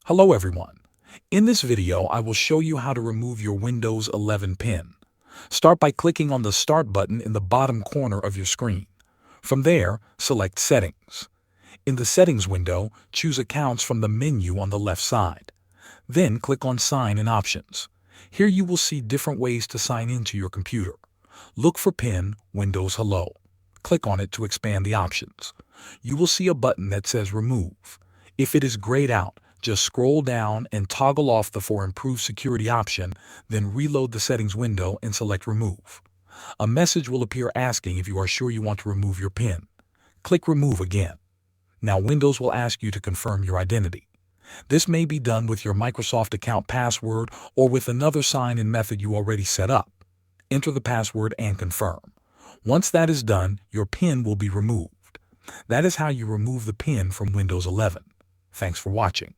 Hello everyone. In this video, I will show you how to remove your Windows 11 PIN. Start by clicking on the Start button in the bottom corner of your screen. From there, select Settings. In the Settings window, choose Accounts from the menu on the left side. Then click on Sign in Options. Here you will see different ways to sign into your computer. Look for PIN Windows Hello. Click on it to expand the options. You will see a button that says Remove. If it is grayed out, just scroll down and toggle off the For Improved Security option, then reload the settings window and select Remove. A message will appear asking if you are sure you want to remove your PIN. Click Remove again. Now Windows will ask you to confirm your identity. This may be done with your Microsoft account password or with another sign-in method you already set up. Enter the password and confirm. Once that is done, your PIN will be removed. That is how you remove the PIN from Windows 11. Thanks for watching.